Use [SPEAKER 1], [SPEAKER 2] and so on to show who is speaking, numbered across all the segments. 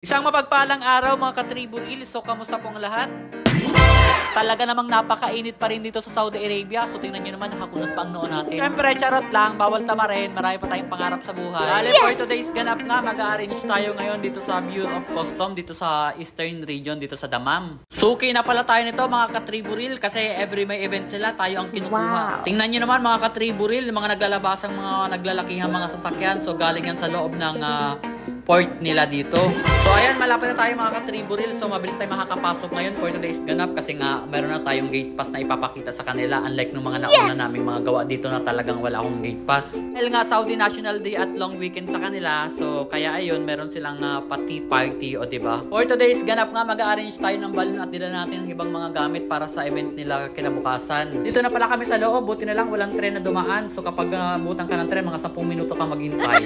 [SPEAKER 1] Isang mapagpalang araw mga ka-Tribu Reels. So kamusta po ang lahat? Talaga namang napakainit pa rin dito sa Saudi Arabia. So tingnan nyo naman, nakakunot pa ang noon natin. Siyempre, charot lang, bawal tamarin. Marami pa tayong pangarap sa buhay. For today's ganap nga, mag-arrange tayo ngayon dito sa Bureau of Custom, dito sa Eastern Region, dito sa Dammam. Suki na pala tayo nito mga ka-Tribu Reel kasi every may event sila, tayo ang kinukuha. Tingnan nyo naman mga ka-Tribu Reel, mga naglalabasang mga naglalakihang mga sasakyan. So galing yan sa loob ng port nila dito. So ayan, malapit na tayo mga ka-Tribu Reel. So mabilis tayo makakapasok ngayon for today's ganap kasi nga meron na tayong gate pass na ipapakita sa kanila, unlike nung mga nauna naming mga gawa dito na talagang wala akong gate pass. Dahil nga Saudi National Day at long weekend sa kanila, so kaya ayun, meron silang pati party o diba. For today's ganap nga, mag-arrange tayo ng balloon at dila natin ng ibang mga gamit para sa event nila kinabukasan. Dito na pala kami sa loob, buti na lang walang tren na dumaan. So kapag butang ka ng tren, mga 10 minuto ka maghintay.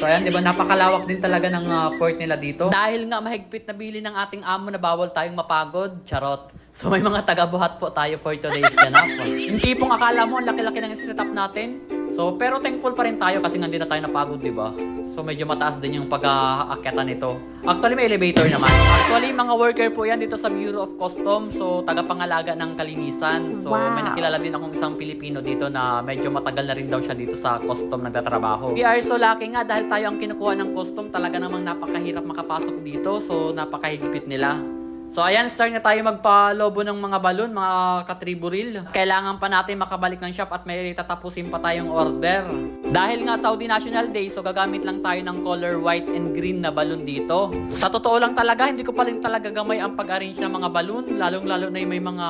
[SPEAKER 1] So ayan, diba, napakalawak din talaga ng port nila dito. Dahil nga mahigpit na bili ng ating amo na bawal tayong mapagod. Charot. So may mga taga-buhat po tayo for today's ganap. Yung tipong akala mo ang laki-laki ng setup natin. So pero thankful pa rin tayo kasi nga hindi na tayo napagod, di ba? So medyo mataas din yung pag-aakyatan nito. Actually may elevator naman. Actually mga worker po yan dito sa Bureau of Customs. So tagapangalaga ng kalinisan. So may nakilala din akong isang Pilipino dito na medyo matagal na rin daw siya dito sa custom nagtatrabaho. We are so lucky nga dahil tayo ang kinukuha ng custom. Talaga namang napakahirap makapasok dito. So napakahigpit nila. So ayan, start na tayo magpalobo ng mga balon, mga ka-Tribu Reel. Kailangan pa natin makabalik ng shop at may tatapusin pa tayong order. Dahil nga Saudi National Day, so gagamit lang tayo ng color white and green na balon dito. Sa totoo lang talaga, hindi ko pa rin talaga gamay ang pag-arrange ng mga balon, lalong-lalo na yung may mga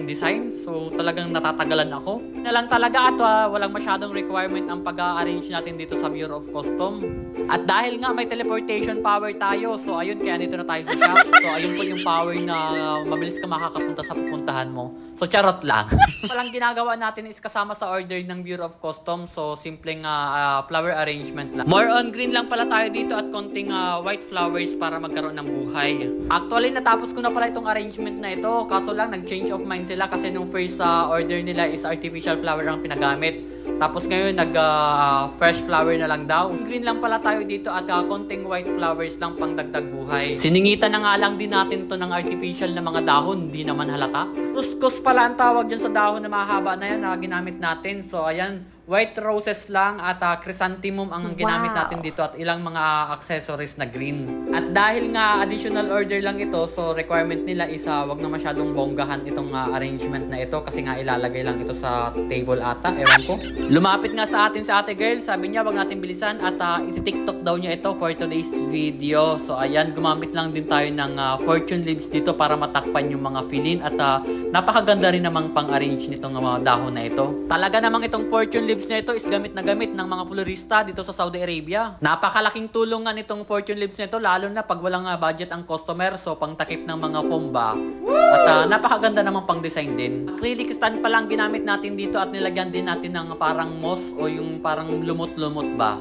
[SPEAKER 1] design. So talagang natatagalan ako. Na lang talaga at walang masyadong requirement ang pag-arrange natin dito sa Bureau of Custom. At dahil nga may teleportation power tayo, so ayun, kaya dito na tayo sa shop. So ayun po yung power na mabilis ka makakapunta sa pupuntahan mo. So charot lang. Walang ginagawa natin is kasama sa order ng Bureau of Customs. So simpleng flower arrangement lang. More on green lang pala tayo dito at konting white flowers para magkaroon ng buhay. Actually natapos ko na pala itong arrangement na ito. Kaso lang nag-change of mind sila kasi nung first order nila is artificial flower ang pinagamit. Tapos ngayon fresh flower na lang daw. Green lang pala tayo dito at konting white flowers lang pang dagdag buhay. Siningitan na nga lang din natin to ng artificial na mga dahon, hindi naman halata. Kuskus pala ang tawag dyan sa dahon na mahaba na yan na ginamit natin. So ayan, white roses lang at chrysanthemum ang ginamit natin dito at ilang mga accessories na green. At dahil nga additional order lang ito, so requirement nila is wag na masyadong bonggahan itong arrangement na ito kasi nga ilalagay lang ito sa table ata, ewan ko. Lumapit nga sa atin sa ate girl, sabi niya wag natin bilisan at iti-tiktok daw niya ito for today's video. So ayan, gumamit lang din tayo ng fortune leaves dito para matakpan yung mga filin at napakaganda rin namang pang-arrange nitong mga dahon na ito. Talaga namang itong fortune leaves na ito is gamit na gamit ng mga florista dito sa Saudi Arabia. Napakalaking tulong nga nitong fortune leaves na ito, lalo na pag walang budget ang customer, so pang takip ng mga foam ba. At napakaganda namang pang design din. Acrylic stand pa lang ginamit natin dito at nilagyan din natin ng parang moss o yung parang lumot-lumot ba,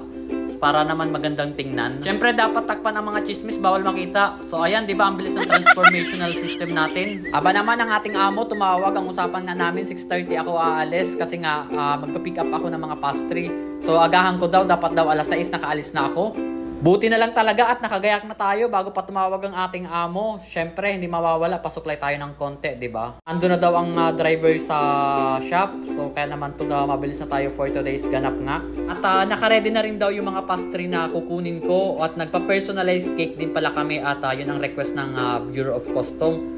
[SPEAKER 1] para naman magandang tingnan. Siyempre dapat takpan ang mga chismis, bawal makita. So ayan, di ba ang bilis ng transformational system natin. Aba naman ang ating amo tumawag, ang usapan nga namin 6:30 ako aalis kasi nga magpa-pick up ako ng mga pastry. So agahan ko daw, dapat daw alas 6 nakaalis na ako. Buti na lang talaga at nakagayak na tayo bago pa tumawag ang ating amo. Siyempre, hindi mawawala, pasuklay tayo ng konti, di ba? Ando na daw ang driver sa shop. So, kaya naman ito na mabilis na tayo for today's ganap nga. At nakaredy na rin daw yung mga pastry na kukunin ko. At nagpa-personalized cake din pala kami. At yun ang request ng Bureau of Custom.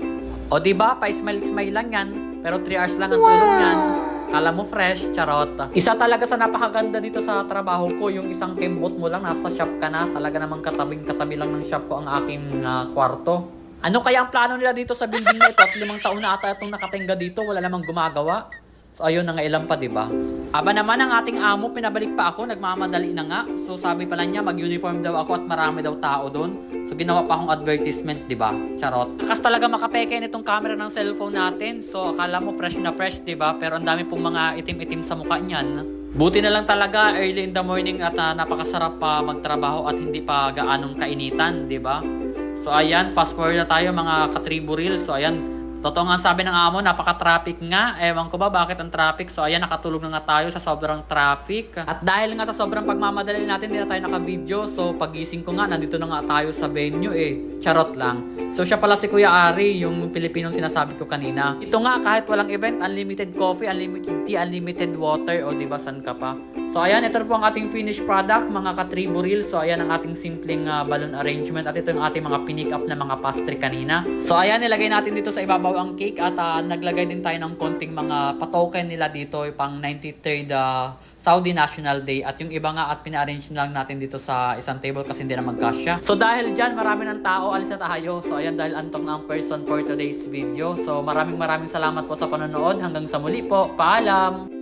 [SPEAKER 1] O di ba, pa-smile-smile lang yan. Pero 3 hours lang ang tulong yan. Kala mo fresh, charot. Isa talaga sa napakaganda dito sa trabaho ko, yung isang kembot mo lang, nasa shop ka na. Talaga namang katabing-katabi lang ng shop ko ang aking kwarto. Ano kaya ang plano nila dito sa building na ito? At 5 taon na ata itong nakatingga dito, wala namang gumagawa. So ayun na nga, ilan pa, diba? Aba naman ang ating amo, pinabalik pa ako, nagmamadali na nga. So sabi pala niya, mag-uniform daw ako at marami daw tao doon. So ginawa pa akong advertisement, diba? Charot. Akas talaga makapeke nitong camera ng cellphone natin. So akala mo fresh na fresh, diba? Pero ang dami pong mga itim-itim sa mukha niyan. Buti na lang talaga early in the morning at napakasarap pa magtrabaho at hindi pa gaanong kainitan, diba? So ayan, fast forward na tayo mga ka-Tribu Reel. So ayan, Totoo nga sabi ng amo, napaka-traffic nga. Ewan ko ba bakit ang traffic. So ayan, nakatulog na nga tayo sa sobrang traffic. At dahil nga sa sobrang pagmamadali natin, hindi na tayo naka-video. So pagising ko nga, nandito na nga tayo sa venue Charot lang. So siya pala si Kuya Ari, yung Pilipinong sinasabi ko kanina. Ito nga, kahit walang event, unlimited coffee, unlimited tea, unlimited water. O diba, san ka pa? So ayan, ito po ang ating finished product, mga ka-Tribu Reels. So ayan ang ating simpleng balloon arrangement. At ito yung ating mga pinick up na mga pastry kanina. So ayan, nilagay natin dito sa ibabaw ang cake. At naglagay din tayo ng konting mga patoken nila dito, pang 93rd Saudi National Day. At yung iba nga at pina-arrange lang natin dito sa isang table kasi hindi na magkasya. So dahil dyan, marami ng tao, alis na tayo. So ayan, dahil antong na ang person for today's video. So maraming salamat po sa panonood. Hanggang sa muli po. Paalam!